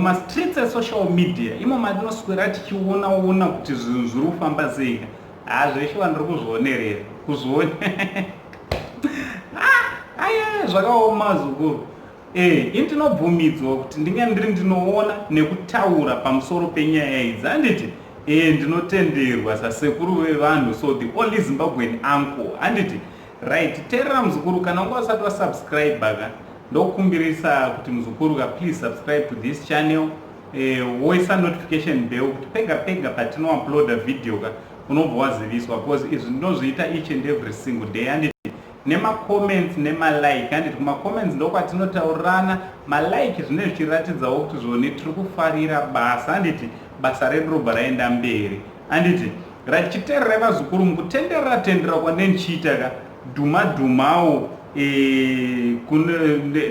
mumastreets esocial media imo matinoswera tichiona kuti zvinhu zviri kufamba sei zveshe vandiri kuzvionerera kuzviona aya zvakaoma zukuru ini ndinobvumidzwa kuti ndinge ndiri ndinoona nekutaura pamusoro penyaya idzi handiti ndinotenderwa sasekuru vevanhu, so the only Zimbabwean uncle handiti right. Teerera muzukuru, kana unga usati wasubscribe ka ndokukumbirisa kuti muzukuru ka please subscribe to this channel, woisa notification bell kuti pega pega patino uploada video ka unobva waziviswa, because izvi ndinozviita each and every single day handiti nema comments nema like handiti kuma comments ndokwatinotaurana, ma like zvine zvichiratidzawo kuti zvoni tiri kufarira basa handiti basa redu robva raenda mberi handiti rachiteerera vazukuru mukutenderera tenderera kwanendichiita ka dhumawo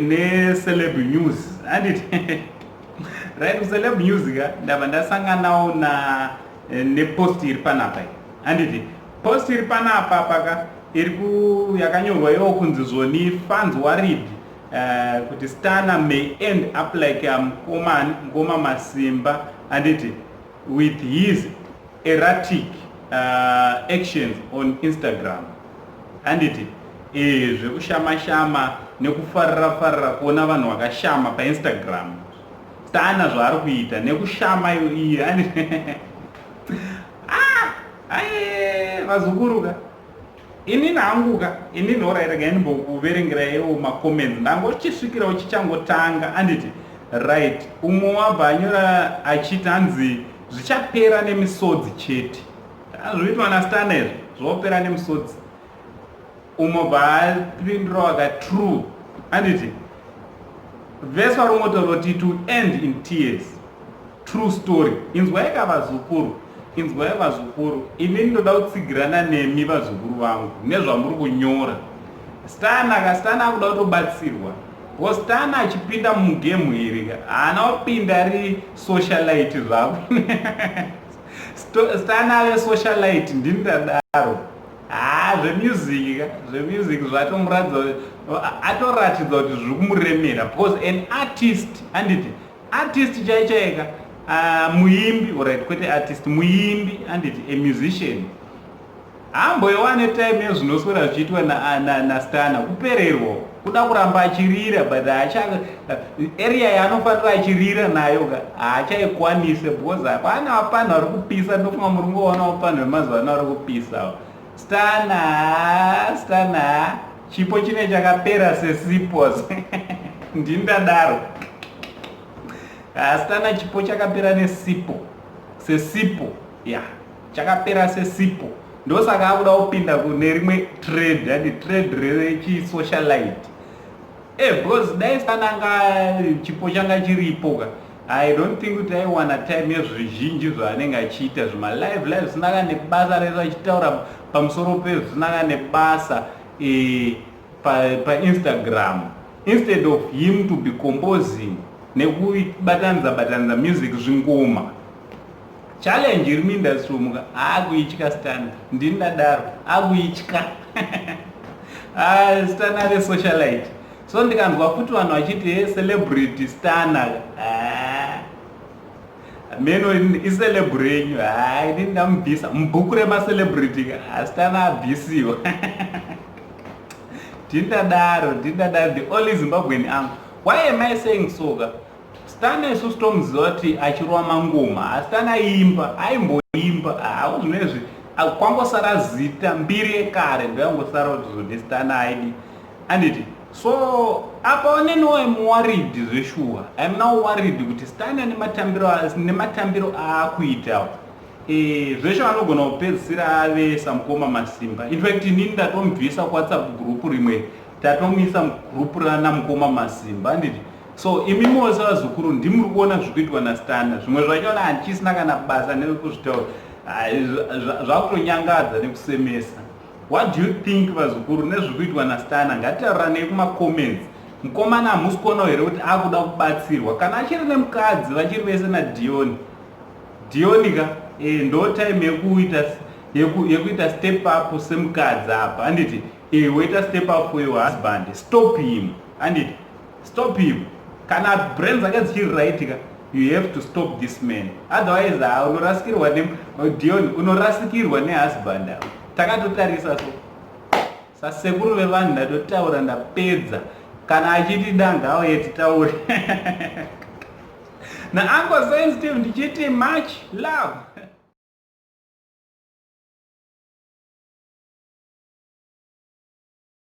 ne celeb news handiti right. Celeb news ka ndabva ndasanganawo ne post iri panapa handiti post iri panapa paka yakanyorwa iwo kunzi zvoni fans worried kuti Stana may end up like Mkoma Masimba handiti with his erratic actions on Instagram handiti zvekushama nekufarira kuona vanhu vakashama pa Instagram. Stana zvaari kuita nekushama iye handiti vazukuru ka inini hanguka inini orairaga ndimbokuverengerawo macomments ndangochisvikirawo chichangotanga handiti right. Umwe wabva anyora achiti hanzi zvichapera nemisodzi chete, zvoitwa naStana izvi zvopera nemisodzi. Umwe bva apindura aka true handiti vhesi vari kumotaura kuti to end in tears, true story. Inzwai vazukuru, inzwai vazukuru, inini ndoda kutsigirana nemi vazukuru vangu nezvamuri kunyora. Stana akuda kutobatsirwa, because Stana achipinda mugemu iri haana kupinda ari socialite zvako Stana ave socialite ndini ndadaro zvemusic zvatomuratidza atoratidza kuti zviri kumuremera, because an artist handiti artist chaichaika muimbi right, kwete artist muimbi handiti a musician hamboiwane time yezvinoswera zvichiitwa naStana kupererwa kuda kuramba achirira, but area yaanofanira achirira nayo ka haachaikwanise, because hapana wapanhu vari kupisa. Ndofunga muri kungoona wapanhu vemazuva ano vari kupisa. Stana chipo chine chakapera sesipos ndini ndadaro. Stana chipo chakapera sesipo chakapera sesipo, ndosaka akuda kupinda kune rimwe trade handi trade rechisocialite because dai Stana anga chipo changa chiripo ka I don't think kuti aiwana time yezvizhinji zvaanenge achiita zvima live zvinaka nebasa resu achitaura pamusoro pezvinaka nebasa pa-Instagram instead of him to be composing nekubatanidza music zvingoma. Challenge iri muindustry muka akuitya Stana, ndini ndadaro akuitya Stana ave socialite. So ndikanzwa futi vanhu vachiti celebrity Stana meno icelebre yenyu inini ndamubvisa mubhuku remacelebrity Stana abhisiwa ndini ndadaro the only Zimbabwean uncle. Why am I saying so ka Stana isusu tomuziva kuti achirwa mangoma, Stana aimboimba zvinezvi kwangosara zita mbiri ekare ndoyangosara kuti zvoni Stana aidi handiti. So apa oneniwo I'm worried zveshuwa, I'm now worried kuti Stana nematambiro aakuita zveshe vanogona kupedzisira ave saMukoma Masimba. In fact inini ndatomubvisa kuWhatsApp group rimwe tatomisa group rana Mukoma Masimba handiti. So imi mose vazukuru ndimuri kuona zvikuitwa naStana, zvimwe zvachona handichisina kana basa nekuzvitaura, zvakutonyangadza nekusemesa. What do you think vazukuru nezvikuitwa naStana? Ngatitaurane kuma-comments. Mukomana hamusi kuonawo here kuti akuda kubatsirwa kana achiri nemukadzi vachiri vese naDioni ka ndo time yekuita step up semukadzi apa handiti woita step up for your husband. Stop him handiti, stop him. Kana brain dzake dzichiri right ka you have to stop this man, otherwise unorasikirwa Dion, unorasikirwa nehusband. Takatotarisa so sasekuru vevanhu ndatotaura ndapedza, kana achiti danga auye titaure. Na Uncle Sensitive ndichiti much love.